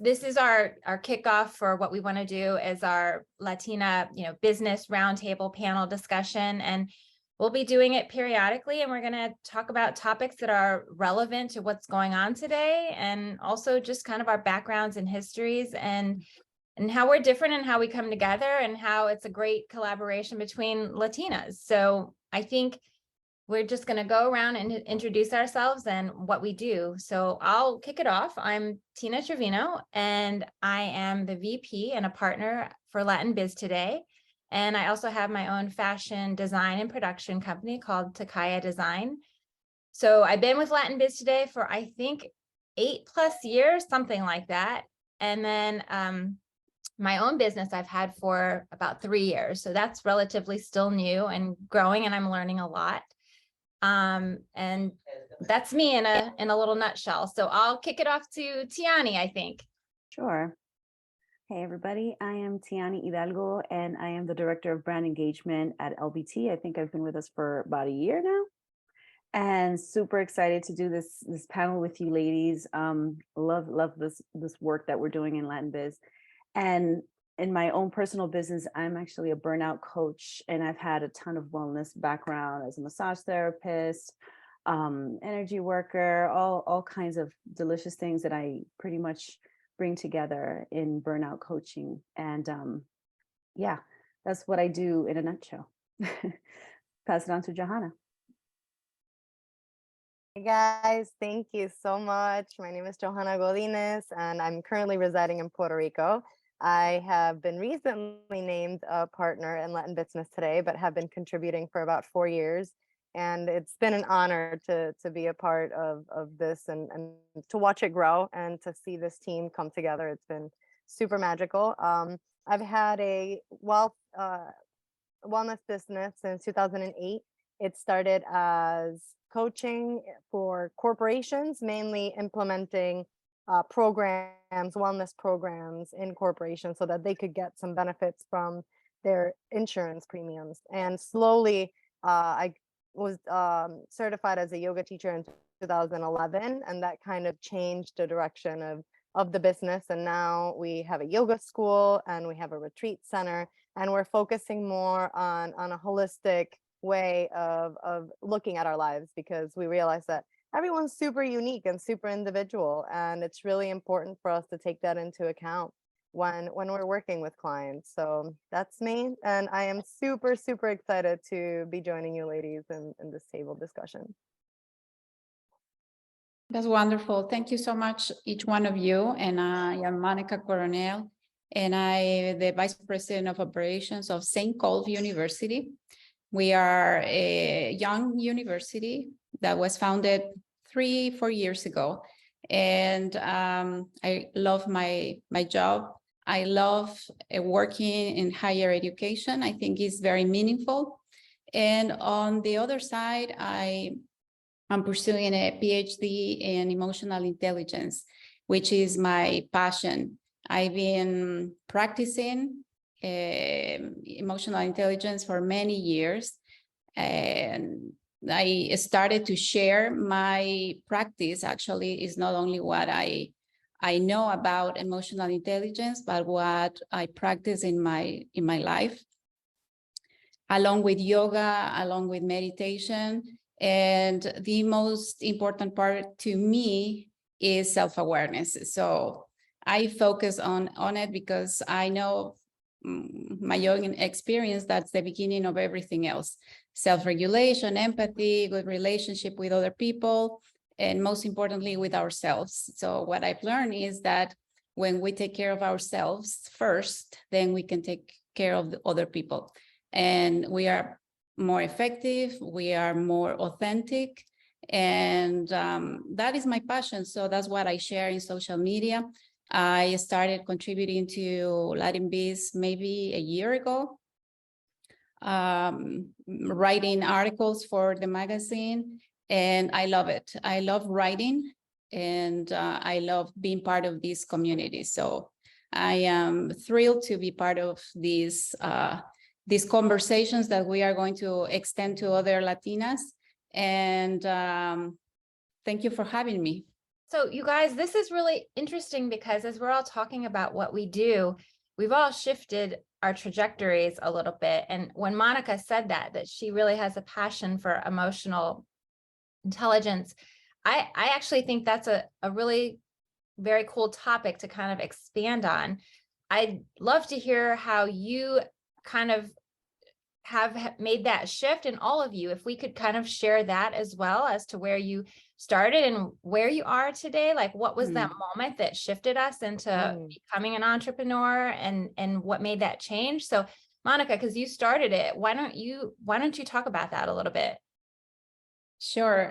this is our kickoff for what we want to do as our Latina, business roundtable panel discussion. And we'll be doing it periodically, and we're going to talk about topics that are relevant to what's going on today, and also just kind of our backgrounds and histories, and how we're different and how we come together, and how it's a great collaboration between Latinas. So I think we're just going to go around and introduce ourselves and what we do. So I'll kick it off. I'm Tina Trevino, and I am the VP and a partner for Latin Biz Today. And I also have my own fashion design and production company called Takaya Design. So I've been with Latin Biz Today for, I think, 8+ years, something like that. And then my own business I've had for about 3 years. So that's relatively still new and growing, and I'm learning a lot. And that's me in a little nutshell. So I'll kick it off to Tiani, I think. Sure. Hey, everybody. I am Tiani Hidalgo, and I am the Director of Brand Engagement at LBT. I think I've been with us for about a year now, and super excited to do this panel with you ladies. Love this work that we're doing in Latin Biz. And in my own personal business, I'm actually a burnout coach, and I've had a ton of wellness background as a massage therapist, energy worker, all kinds of delicious things that I pretty much bring together in burnout coaching. And yeah, that's what I do in a nutshell. Pass it on to Johanna. Hey guys, thank you so much. My name is Johanna Godinez, and I'm currently residing in Puerto Rico. I have been recently named a partner in Latin Business Today, but have been contributing for about 4 years. And it's been an honor to be a part of this and to watch it grow and to see this team come together. It's been super magical. I've had a wellness business since 2008. It started as coaching for corporations, mainly implementing wellness programs in corporations so that they could get some benefits from their insurance premiums. And slowly, I was certified as a yoga teacher in 2011, and that kind of changed the direction of the business. And now we have a yoga school and we have a retreat center, and we're focusing more on a holistic way of looking at our lives, because we realize that everyone's super unique and super individual, and it's really important for us to take that into account when we're working with clients. So that's me, and I am super excited to be joining you ladies in this table discussion. That's wonderful. Thank you so much, each one of you. And I am Monica Coronel, and I am the Vice President of Operations of St. Colf University. We are a young university that was founded 3-4 years ago. And I love my job. I love working in higher education. I think it's very meaningful. And on the other side, I'm pursuing a PhD in emotional intelligence, which is my passion. I've been practicing emotional intelligence for many years, and I started to share my practice. Actually, is not only what I know about emotional intelligence, but what I practice in my life, along with yoga, along with meditation. And the most important part to me is self-awareness. So I focus on it because I know my own experience, that's the beginning of everything else. Self-regulation, empathy, good relationship with other people, and most importantly, with ourselves. So what I've learned is that when we take care of ourselves first, then we can take care of the other people. And we are more effective, we are more authentic, and that is my passion. So that's what I share in social media. I started contributing to Latin Biz maybe a year ago, writing articles for the magazine, and I love it. I love writing, and I love being part of this community. So I am thrilled to be part of these conversations that we are going to extend to other Latinas. And thank you for having me. So you guys, this is really interesting because as we're all talking about what we do, we've all shifted our trajectories a little bit. And when Monica said that she really has a passion for emotional intelligence, I actually think that's a really very cool topic to kind of expand on. I'd love to hear how you kind of have made that shift, and all of you, if we could kind of share that as well as to where you started and where you are today. Like, what was that moment that shifted us into becoming an entrepreneur, and what made that change? So Monica, because you started it, why don't you talk about that a little bit? Sure.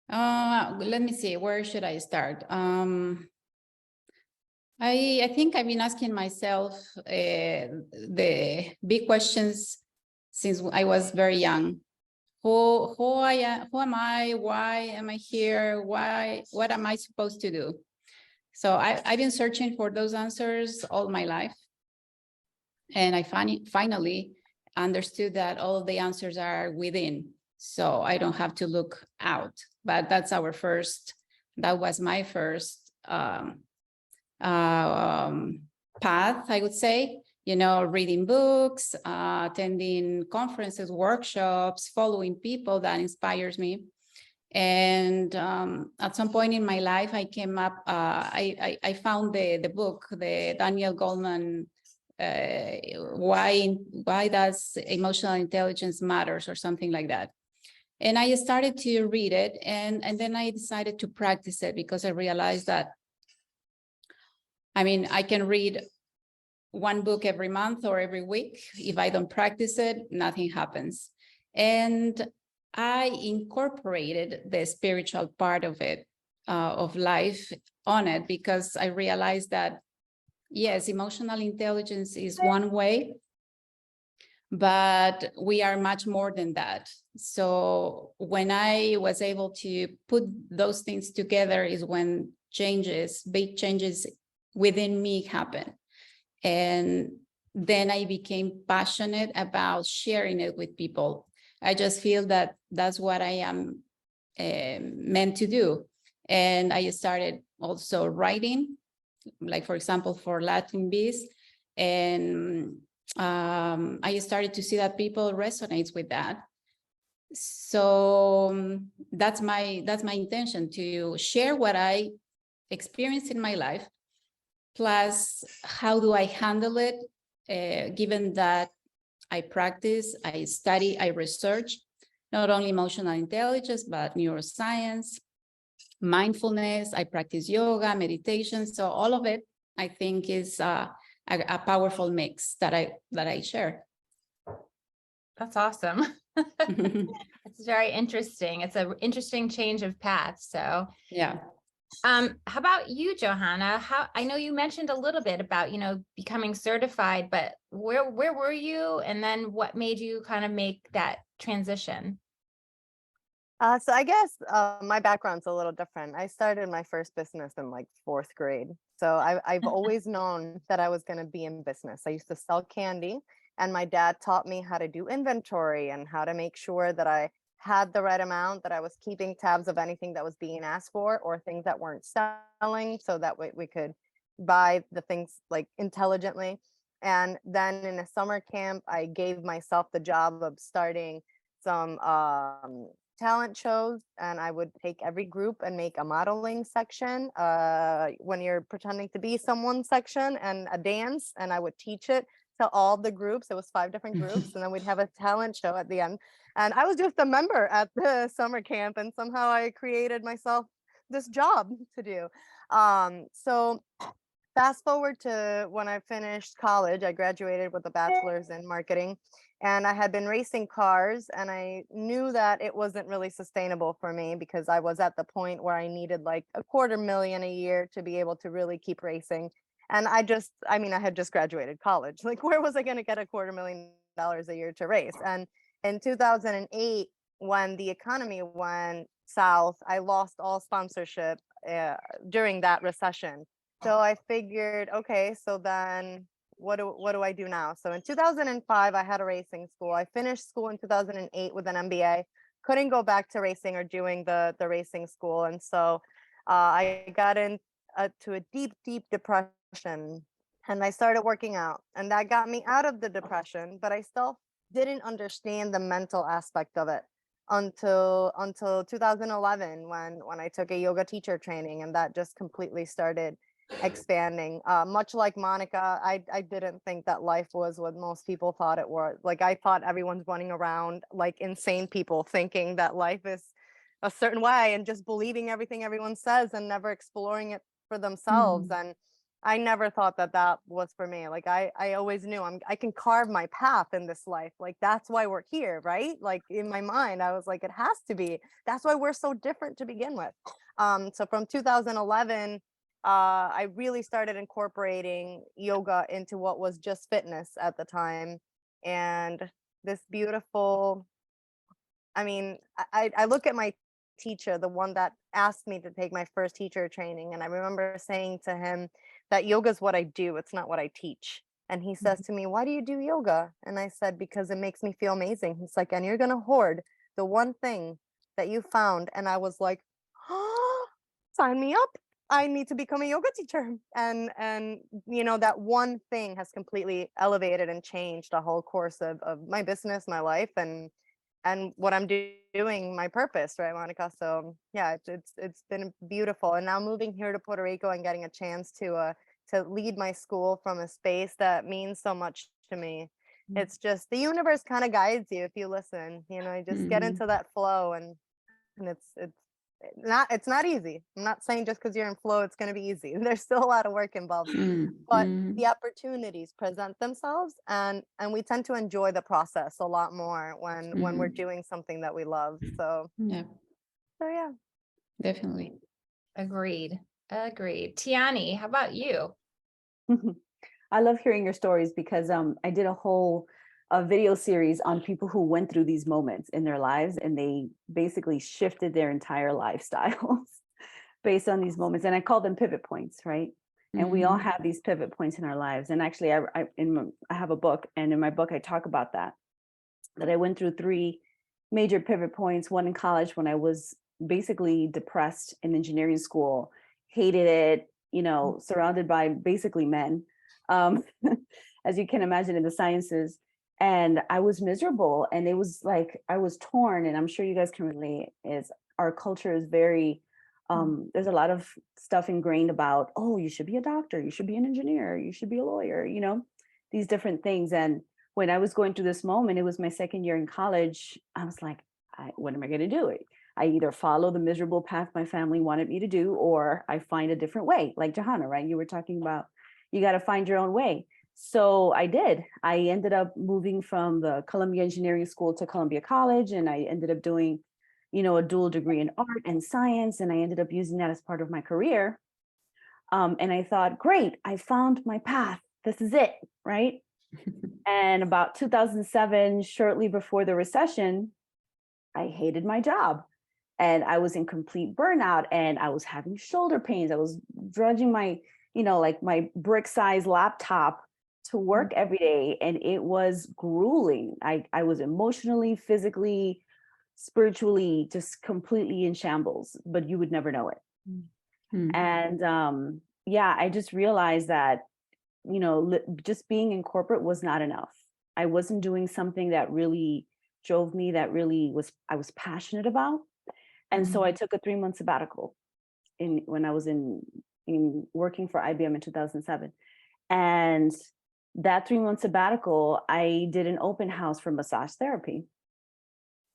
Let me see, where should I start? I think I've been asking myself the big questions since I was very young. Who am I? Why am I here? What am I supposed to do? So I've been searching for those answers all my life. And I finally understood that all of the answers are within. So I don't have to look out. But that was my first path, I would say, reading books, attending conferences, workshops, following people that inspires me. And at some point in my life, I came up, I found the book, the Daniel Goleman, why does emotional intelligence matters, or something like that. And I started to read it, and then I decided to practice it, because I realized that, I can read one book every month or every week. If I don't practice it, nothing happens. And I incorporated the spiritual part of it, of life on it, because I realized that, yes, emotional intelligence is one way, but we are much more than that. So when I was able to put those things together is when big changes within me happen. And then I became passionate about sharing it with people. I just feel that that's what I am meant to do. And I started also writing, like, for example, for Latin Bees. And I started to see that people resonate with that. So that's my intention, to share what I experienced in my life, plus how do I handle it, given that I practice, I study, I research, not only emotional intelligence, but neuroscience, mindfulness, I practice yoga, meditation. So all of it, I think, is a powerful mix that I share. That's awesome. It's very interesting. It's an interesting change of path. So yeah. How about you, Johanna? I know you mentioned a little bit about, becoming certified, but where were you? And then what made you kind of make that transition? So I guess my background's a little different. I started my first business in like 4th grade. So I've always known that I was going to be in business. I used to sell candy, and my dad taught me how to do inventory and how to make sure that I had the right amount, that I was keeping tabs of anything that was being asked for or things that weren't selling, so that we could buy the things like intelligently. And then in a summer camp, I gave myself the job of starting some talent shows, and I would take every group and make a modeling section, when you're pretending to be someone section, and a dance, and I would teach it to all the groups. It was 5 different groups, and then we'd have a talent show at the end. And I was just a member at the summer camp, and somehow I created myself this job to do. So fast forward to when I finished college, I graduated with a bachelor's in marketing, and I had been racing cars, and I knew that it wasn't really sustainable for me, because I was at the point where I needed like $250,000 a year to be able to really keep racing. And I had just graduated college. Like, where was I going to get $250,000 a year to race? And in 2008, when the economy went south, I lost all sponsorship during that recession. So I figured, okay, so then what do I do now? So in 2005, I had a racing school. I finished school in 2008 with an MBA. couldn't go back to racing or doing the racing school. And so I got to a deep depression, and I started working out, and that got me out of the depression, but I still didn't understand the mental aspect of it until 2011, when I took a yoga teacher training, and that just completely started expanding. Much like Monica, I didn't think that life was what most people thought it was. Like, I thought everyone's running around like insane people, thinking that life is a certain way and just believing everything everyone says and never exploring it for themselves. And I never thought that that was for me. Like, I always knew I can carve my path in this life. Like, that's why we're here, right? Like, in my mind, I was like, it has to be. That's why we're so different to begin with. So from 2011, I really started incorporating yoga into what was just fitness at the time. And this beautiful, I mean, I look at my teacher, the one that asked me to take my first teacher training, and I remember saying to him that yoga is what I do, it's not what I teach. And he says to me, "Why do you do yoga?" And I said, "Because it makes me feel amazing." He's like, "And you're gonna hoard the one thing that you found." And I was like, "Oh, sign me up. I need to become a yoga teacher." And that one thing has completely elevated and changed the whole course of my business, my life, and what I'm doing, my purpose, right, Monica? So yeah, it's been beautiful. And now moving here to Puerto Rico and getting a chance to lead my school from a space that means so much to me. It's just the universe kind of guides you if you listen. You just get into that flow, and it's not easy. I'm not saying just because you're in flow it's going to be easy. There's still a lot of work involved, but the opportunities present themselves, and we tend to enjoy the process a lot more when we're doing something that we love. So Yeah, yeah. definitely. Agreed. Tiani, how about you? I love hearing your stories because I did a video series on people who went through these moments in their lives, and they basically shifted their entire lifestyles based on these moments. And I call them pivot points, right? And we all have these pivot points in our lives. And actually, I have a book, and in my book, I talk about that I went through 3 major pivot points. One in college, when I was basically depressed in engineering school, hated it, surrounded by basically men, as you can imagine, in the sciences. And I was miserable, and it was like I was torn. And I'm sure you guys can relate. Is our culture is very there's a lot of stuff ingrained about, oh, you should be a doctor, you should be an engineer, you should be a lawyer, these different things. And when I was going through this moment, it was my second year in college. I was like, what am I going to do? I either follow the miserable path my family wanted me to do, or I find a different way. Like Johanna, right? You were talking about, you got to find your own way. So I did. I ended up moving from the Columbia Engineering School to Columbia College, and I ended up doing, a dual degree in art and science, and I ended up using that as part of my career. And I thought, great, I found my path. This is it, right? And about 2007, shortly before the recession, I hated my job, and I was in complete burnout, and I was having shoulder pains. I was drudging my, like my brick size laptop to work every day. And it was grueling. I was emotionally, physically, spiritually, just completely in shambles, but you would never know it. And yeah, I just realized that, just being in corporate was not enough. I wasn't doing something that really drove me, that really I was passionate about. And so I took a 3-month sabbatical when I was in working for IBM in 2007. And that 3-month sabbatical, I did an open house for massage therapy.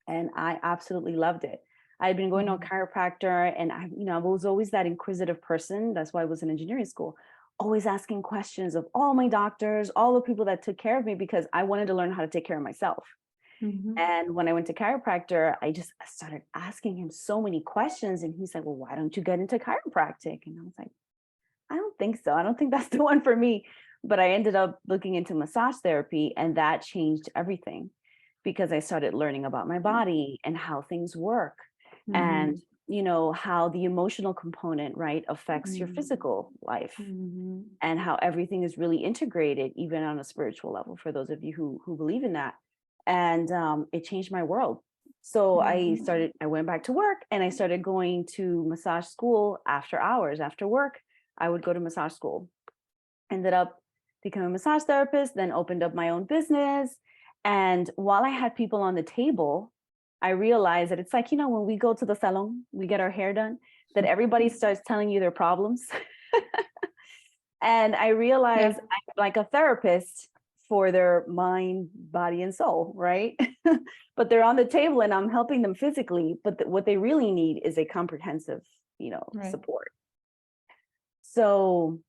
And I absolutely loved it. I had been going to a chiropractor, and I was always that inquisitive person. That's why I was in engineering school, always asking questions of all my doctors, all the people that took care of me, because I wanted to learn how to take care of myself. And when I went to chiropractor, I started asking him so many questions, and he's like, well, why don't you get into chiropractic? And I was like, I don't think so. I don't think that's the one for me. But I ended up looking into massage therapy, and that changed everything, because I started learning about my body and how things work, and how the emotional component, right, affects your physical life, and how everything is really integrated, even on a spiritual level, for those of you who believe in that. And it changed my world. So I went back to work and I started going to massage school after hours. After work, I would go to massage school. Ended up becoming a massage therapist, then opened up my own business. And while I had people on the table, I realized that it's like, you know, when we go to the salon, we get our hair done, that everybody starts telling you their problems. And I realized I'm like a therapist for their mind, body, and soul, right? But they're on the table and I'm helping them physically, but what they really need is a comprehensive, you know, support. So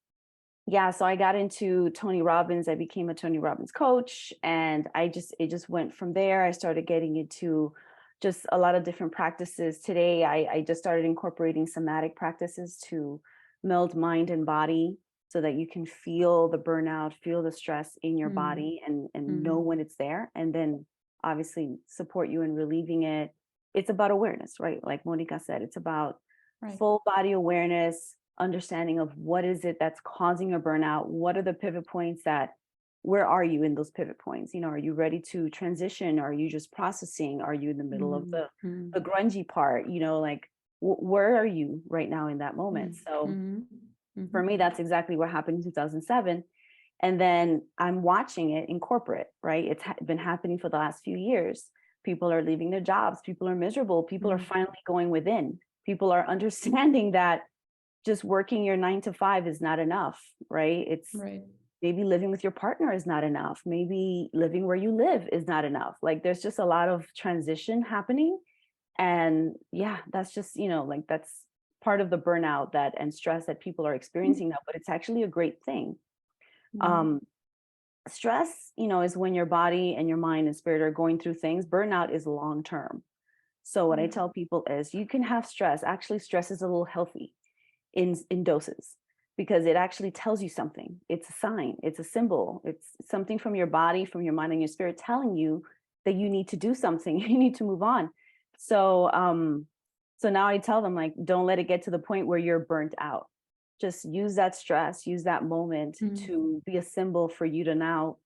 yeah, so I got into Tony Robbins. I became a Tony Robbins coach, and it just went from there. I started getting into just a lot of different practices. Today, I just started incorporating somatic practices to meld mind and body so that you can feel the burnout, feel the stress in your body and know when it's there, and then obviously support you in relieving it. It's about awareness, right? Like Monica said, it's about full body awareness, understanding of what is it that's causing a burnout. What are the pivot points where are you in those pivot points? You know, are you ready to transition? Are you just processing? Are you in the middle of the grungy part? You know, like where are you right now in that moment? So for me, that's exactly what happened in 2007. And then I'm watching it in corporate, right? It's been happening for the last few years. People are leaving their jobs. People are miserable. People are finally going within. People are understanding that just working your 9 to 5 is not enough, right? It's maybe living with your partner is not enough. Maybe living where you live is not enough. Like there's just a lot of transition happening. And yeah, that's just, you know, like that's part of the burnout and stress that people are experiencing now, but it's actually a great thing. Stress, you know, is when your body and your mind and spirit are going through things. Burnout is long term. So what I tell people is you can have stress. Actually, stress is a little healthy in doses because it actually tells you something. It's a sign, it's a symbol, it's something from your body, from your mind and your spirit telling you that you need to do something, you need to move on. So so now I tell them, like, don't let it get to the point where you're burnt out. Just use that stress, use that moment to be a symbol for you to now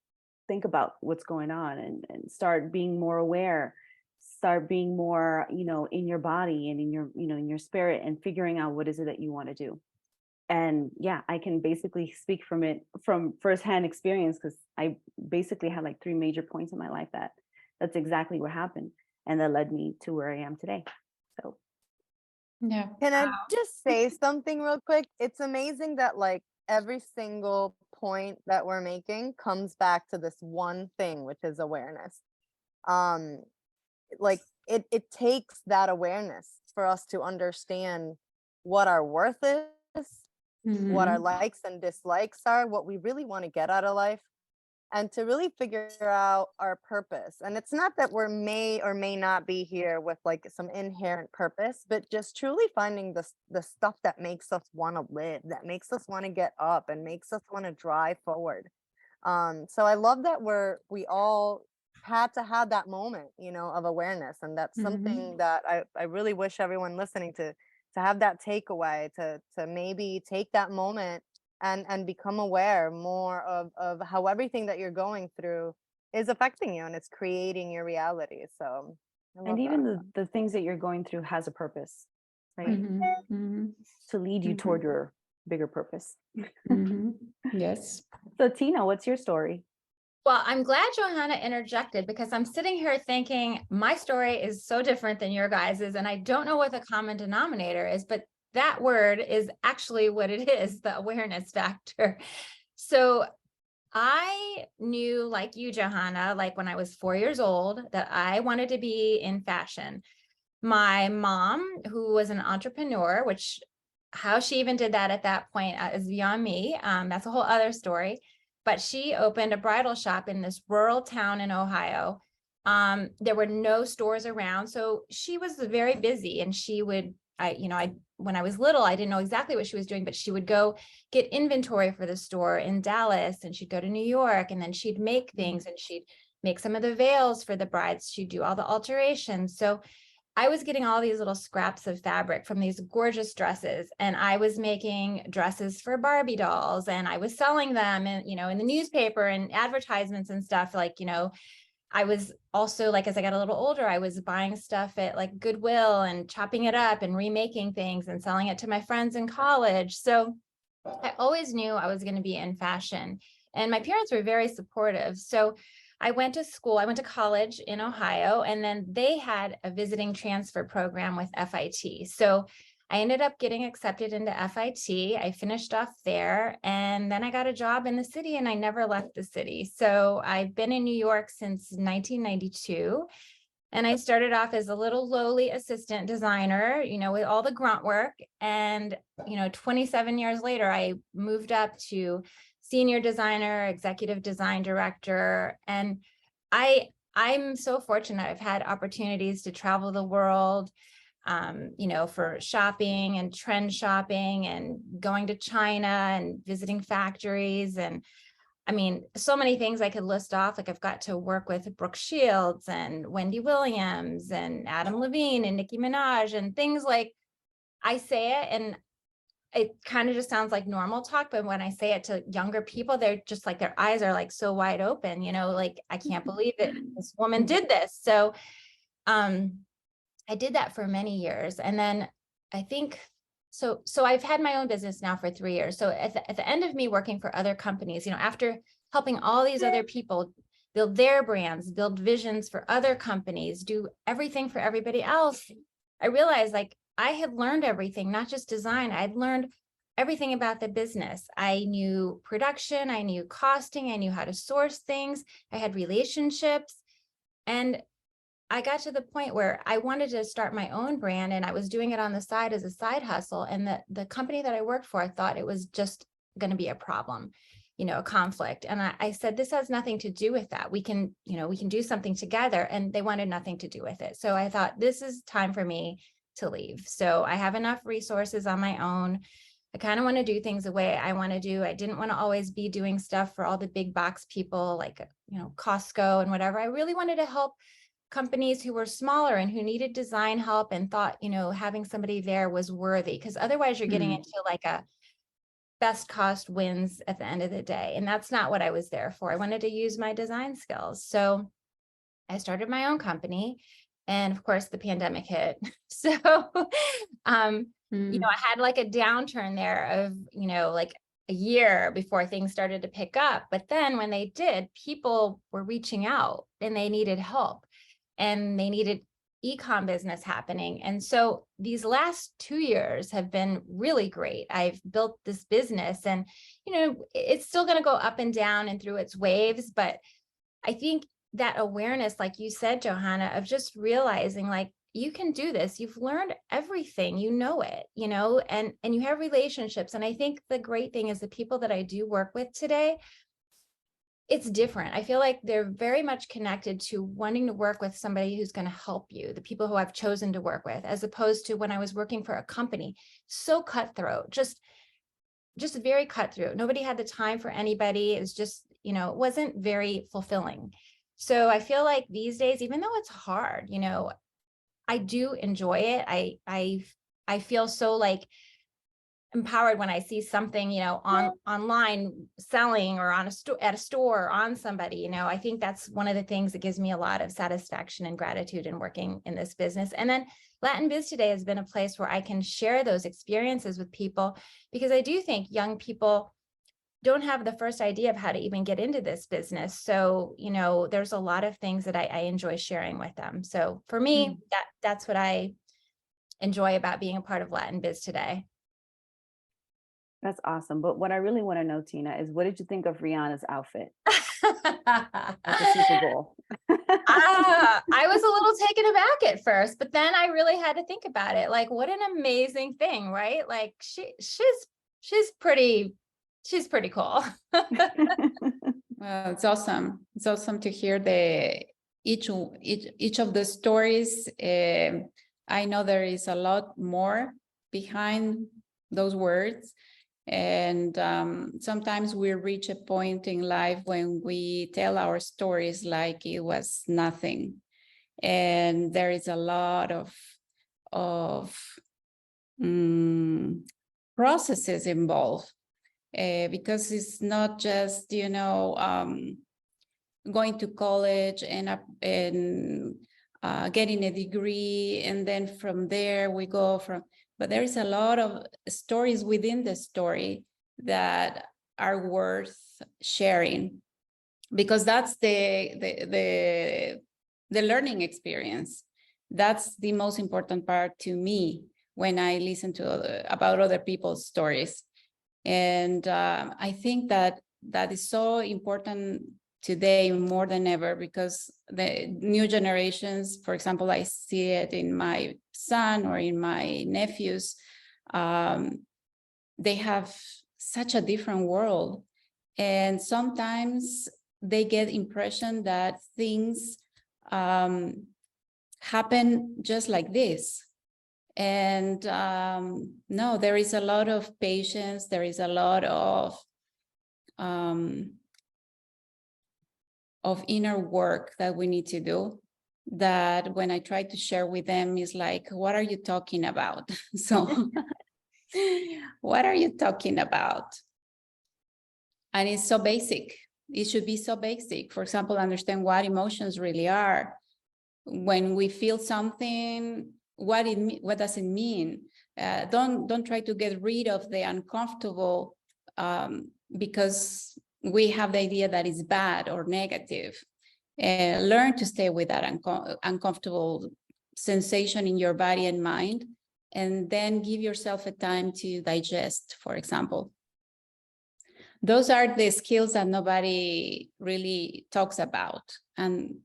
think about what's going on and start being more aware, start being more, you know, in your body and in your, you know, in your spirit and figuring out what is it that you want to do. And yeah, I can basically speak from firsthand experience because I basically had like 3 major points in my life that's exactly what happened. And that led me to where I am today. So yeah. Can I just say something real quick? It's amazing that like every single point that we're making comes back to this one thing, which is awareness. Like it takes that awareness for us to understand what our worth is, what our likes and dislikes are, what we really want to get out of life, and to really figure out our purpose. And it's not that we may or may not be here with like some inherent purpose, but just truly finding the stuff that makes us want to live, that makes us want to get up and makes us want to drive forward. So I love that we all had to have that moment, you know, of awareness. And that's something that I really wish everyone listening to have that takeaway, to maybe take that moment and become aware more of how everything that you're going through is affecting you and it's creating your reality. So and even the things that you're going through has a purpose, right? To lead you toward your bigger purpose. Yes. So Tina, what's your story? Well, I'm glad Johanna interjected because I'm sitting here thinking my story is so different than your guys's, and I don't know what the common denominator is, but that word is actually what it is, the awareness factor. So I knew, like you, Johanna, like when I was 4 years old, that I wanted to be in fashion. My mom, who was an entrepreneur, which how she even did that at that point is beyond me. That's a whole other story. But she opened a bridal shop in this rural town in Ohio. There were no stores around, so she was very busy. And she would, when I was little, I didn't know exactly what she was doing, but she would go get inventory for the store in Dallas, and she'd go to New York, and then she'd make things, and she'd make some of the veils for the brides. She'd do all the alterations. So I was getting all these little scraps of fabric from these gorgeous dresses, and I was making dresses for Barbie dolls, and I was selling them and, in the newspaper and advertisements and stuff, like, I was also like, as I got a little older, I was buying stuff at like Goodwill and chopping it up and remaking things and selling it to my friends in college. So I always knew I was going to be in fashion, and my parents were very supportive. So I went to school, I went to college in Ohio, and then they had a visiting transfer program with FIT. So I ended up getting accepted into FIT. I finished off there, and then I got a job in the city, and I never left the city. So I've been in New York since 1992. And I started off as a little lowly assistant designer, with all the grunt work. And, 27 years later, I moved up to senior designer, executive design director. And I'm so fortunate. I've had opportunities to travel the world, for shopping and trend shopping and going to China and visiting factories. And I mean, so many things I could list off. Like I've got to work with Brooke Shields and Wendy Williams and Adam Levine and Nicki Minaj and things like, I say it and it kind of just sounds like normal talk, but when I say it to younger people, they're just like, their eyes are like so wide open, like, I can't believe it. This woman did this. So I did that for many years. And then I think, so I've had my own business now for 3 years. So at the end of me working for other companies, after helping all these other people build their brands, build visions for other companies, do everything for everybody else, I realized like I had learned everything, not just design. I'd learned everything about the business. I knew production, I knew costing, I knew how to source things, I had relationships. And I got to the point where I wanted to start my own brand, and I was doing it on the side as a side hustle. And the company that I worked for, I thought it was just going to be a problem, a conflict. And I said, this has nothing to do with that. We can do something together. And they wanted nothing to do with it. So I thought, this is time for me to leave. So I have enough resources on my own. I kind of want to do things the way I want to do. I didn't want to always be doing stuff for all the big box people like, Costco and whatever. I really wanted to help companies who were smaller and who needed design help and thought, having somebody there was worthy, because otherwise you're getting into like a best cost wins at the end of the day. And that's not what I was there for. I wanted to use my design skills. So I started my own company, and of course the pandemic hit. So, I had like a downturn there of, like a year before things started to pick up. But then when they did, people were reaching out and they needed help. And they needed e-com business happening. And so these last 2 years have been really great. I've built this business, and, it's still going to go up and down and through its waves. But I think that awareness, like you said, Johanna, of just realizing like, you can do this. You've learned everything, it, and you have relationships. And I think the great thing is the people that I do work with today, it's different. I feel like they're very much connected to wanting to work with somebody who's going to help you, the people who I've chosen to work with, as opposed to when I was working for a company, so cutthroat, just very cutthroat. Nobody had the time for anybody. It was just, it wasn't very fulfilling. So I feel like these days, even though it's hard, I do enjoy it. I feel so like empowered when I see something, online selling or at a store or on somebody, I think that's one of the things that gives me a lot of satisfaction and gratitude in working in this business. And then Latin Biz Today has been a place where I can share those experiences with people, because I do think young people don't have the first idea of how to even get into this business. So, there's a lot of things that I enjoy sharing with them. So for me, that's what I enjoy about being a part of Latin Biz Today. That's awesome. But what I really want to know, Tina, is what did you think of Rihanna's outfit at the Super Bowl? I was a little taken aback at first, but then I really had to think about it. Like, what an amazing thing, right? Like she's pretty cool. Well, it's awesome. It's awesome to hear each of the stories. I know there is a lot more behind those words. And sometimes we reach a point in life when we tell our stories like it was nothing. And there is a lot of processes involved, because it's not just, going to college and getting a degree, and then from there we go from. But there is a lot of stories within the story that are worth sharing, because that's the learning experience. That's the most important part to me when I listen to about other people's stories. And I think that is so important today more than ever, because the new generations, for example, I see it in my son or in my nephews, they have such a different world. And sometimes they get impression that things happen just like this. And no, there is a lot of patience. There is a lot of inner work that we need to do, that when I try to share with them is like, what are you talking about? So what are you talking about? And it's so basic. It should be so basic. For example, understand what emotions really are. When we feel something, what does it mean? Don't try to get rid of the uncomfortable because we have the idea that it's bad or negative. Learn to stay with that uncomfortable sensation in your body and mind, and then give yourself a time to digest, for example. Those are the skills that nobody really talks about and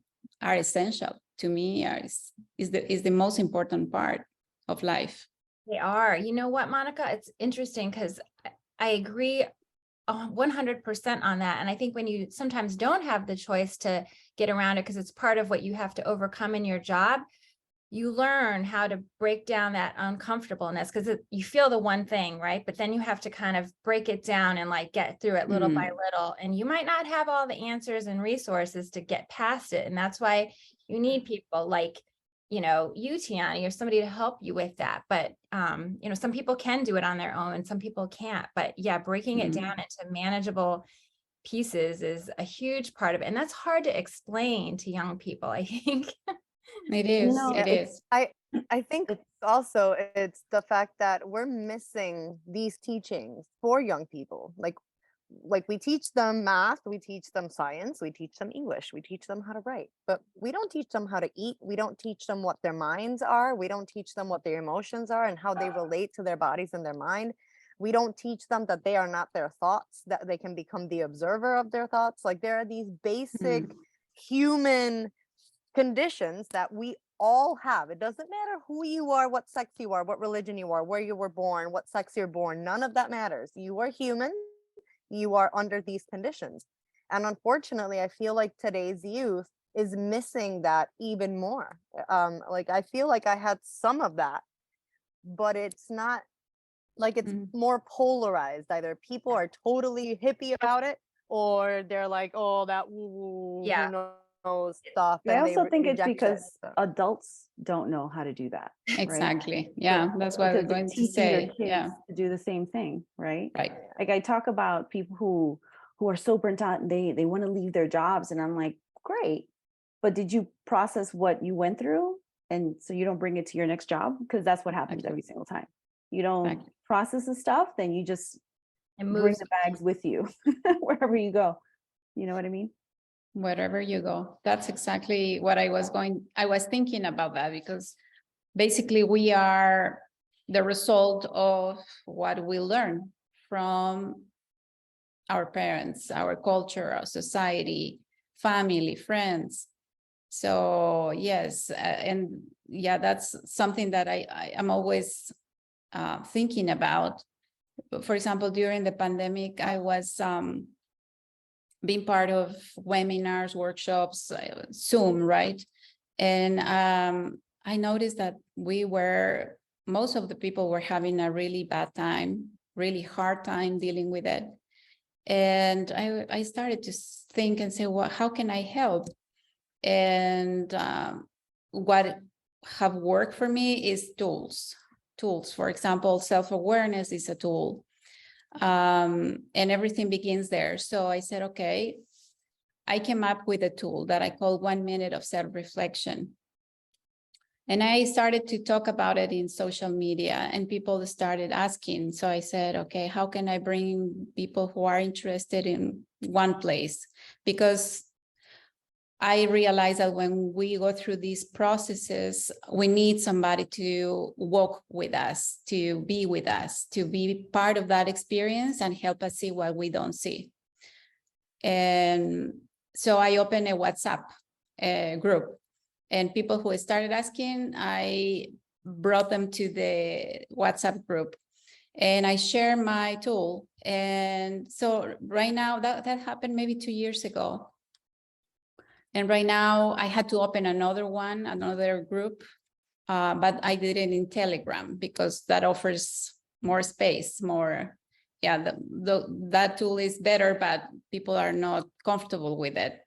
are essential to me. Is the most important part of life. They are. You know what, Monica? It's interesting because I agree 100% on that. And I think when you sometimes don't have the choice to get around it because it's part of what you have to overcome in your job, you learn how to break down that uncomfortableness, because you feel the one thing, right? But then you have to kind of break it down and like get through it little by little. And you might not have all the answers and resources to get past it. And that's why you need people like, you know, you, Tiani, or somebody to help you with that. But, you know, some people can do it on their own and some people can't. But yeah, breaking it down into manageable pieces is a huge part of it. And that's hard to explain to young people, I think. It is. No, it is. I think also it's the fact that we're missing these teachings for young people. Like we teach them math, we teach them science, we teach them English, we teach them how to write, but we don't teach them how to eat. We don't teach them what their minds are. We don't teach them what their emotions are and how they relate to their bodies and their mind. We don't teach them that they are not their thoughts, that they can become the observer of their thoughts. Like there are these basic human conditions that we all have. It doesn't matter who you are, what sex you are, what religion you are, where you were born, what sex you're born. None of that matters. You are human. You are under these conditions. And unfortunately, I feel like today's youth is missing that even more. Like I feel like I had some of that, but it's not like it's more polarized. Either people are totally hippie about it, or they're like, oh, that woo-woo, Yeah. who knows stuff. I And also think it's reject it, because so. adults don't know how to do that. Exactly. Yeah, that's what I was Because they're going to teaching their say. kids Yeah, to do the same thing, right? right. Like I talk about people who are so burnt out and they want to leave their jobs, and I'm like, great, but did you process what you went through, and so you don't bring it to your next job? Because that's what happens every single time. You don't process the stuff, then you just bring the bags with you wherever you go. You know what I mean? Wherever you go. That's exactly what I was thinking about that, because basically we are the result of what we learn from our parents, our culture, our society, family, friends. So yes, and yeah, that's something that I am always thinking about. For example, during the pandemic, I was being part of webinars, workshops, Zoom, right? And I noticed that most of the people were having a really bad time, really hard time dealing with it. And I started to think and say, well, how can I help? And what have worked for me is tools. For example, self-awareness is a tool. And everything begins there. So I said, okay, I came up with a tool that I call 1 minute of self-reflection. And I started to talk about it in social media, and people started asking. So I said, okay, how can I bring people who are interested in one place? Because I realized that when we go through these processes, we need somebody to walk with us, to be with us, to be part of that experience and help us see what we don't see. And so I opened a WhatsApp group, and people who started asking, I brought them to the WhatsApp group, and I share my tool. And so right now, that happened maybe 2 years ago. And right now I had to open another group, but I did it in Telegram because that offers more space, more, yeah, that tool is better, but people are not comfortable with it.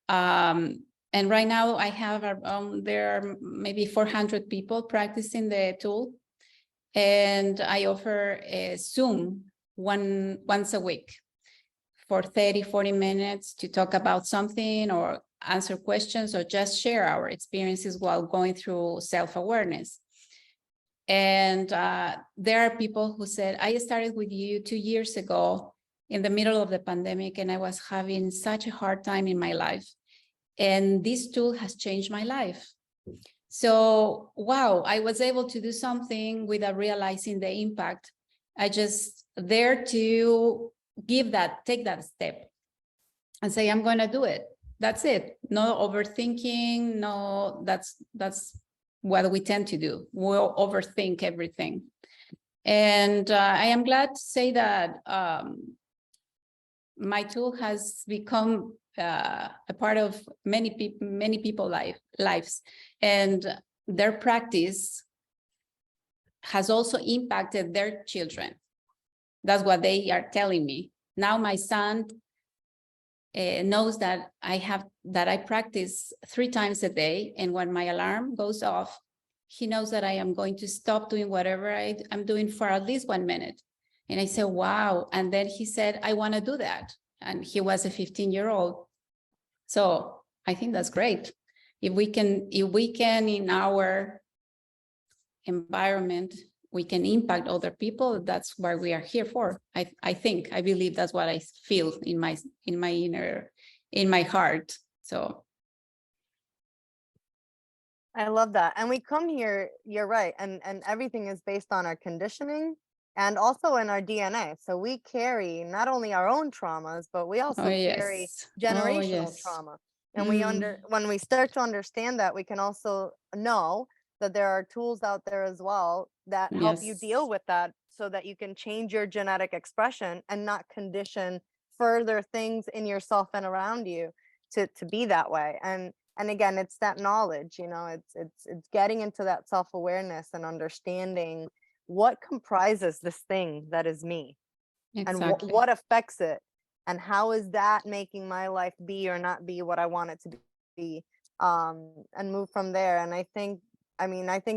And right now I have, there are maybe 400 people practicing the tool. And I offer a Zoom once a week for 30, 40 minutes to talk about something or answer questions or just share our experiences while going through self-awareness. And there are people who said, I started with you 2 years ago in the middle of the pandemic, and I was having such a hard time in my life. And this tool has changed my life. So, wow, I was able to do something without realizing the impact. I just there to take that step and say, I'm going to do it. That's it. No overthinking. No, that's what we tend to do. We'll overthink everything. And I am glad to say that my tool has become a part of many people lives, and their practice has also impacted their children. That's what they are telling me. Now my son knows that I practice 3 times a day, and when my alarm goes off, he knows that I am going to stop doing whatever I'm doing for at least 1 minute. And I said, wow. And then he said, I want to do that. And he was a 15-year-old. So I think that's great. If we can in our environment, we can impact other people. That's what we are here for. I believe that's what I feel in my heart. So I love that. And we come here, you're right. And everything is based on our conditioning and also in our DNA. So we carry not only our own traumas, but we also carry generational trauma. And when we start to understand that, we can also know that there are tools out there as well that help you deal with that, so that you can change your genetic expression and not condition further things in yourself and around you to be that way. And again, it's that knowledge, it's getting into that self-awareness and understanding what comprises this thing that is me. Exactly. And what affects it, and how is that making my life be or not be what I want it to be, and move from there. And I think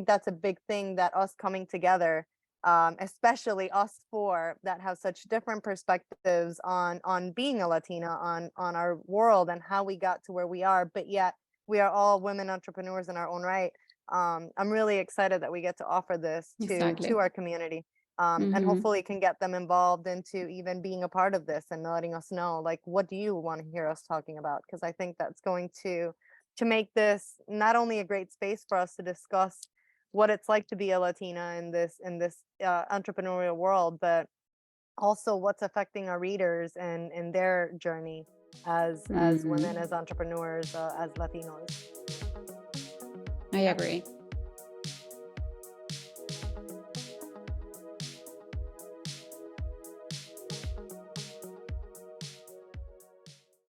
that's a big thing, that us coming together, especially us 4 that have such different perspectives on being a Latina, on our world and how we got to where we are, but yet we are all women entrepreneurs in our own right. I'm really excited that we get to offer this to our community, and hopefully can get them involved into even being a part of this and letting us know, like, what do you want to hear us talking about? Because I think that's going to make this not only a great space for us to discuss what it's like to be a Latina in this entrepreneurial world, but also what's affecting our readers and in their journey as women, as entrepreneurs, as Latinos. I agree.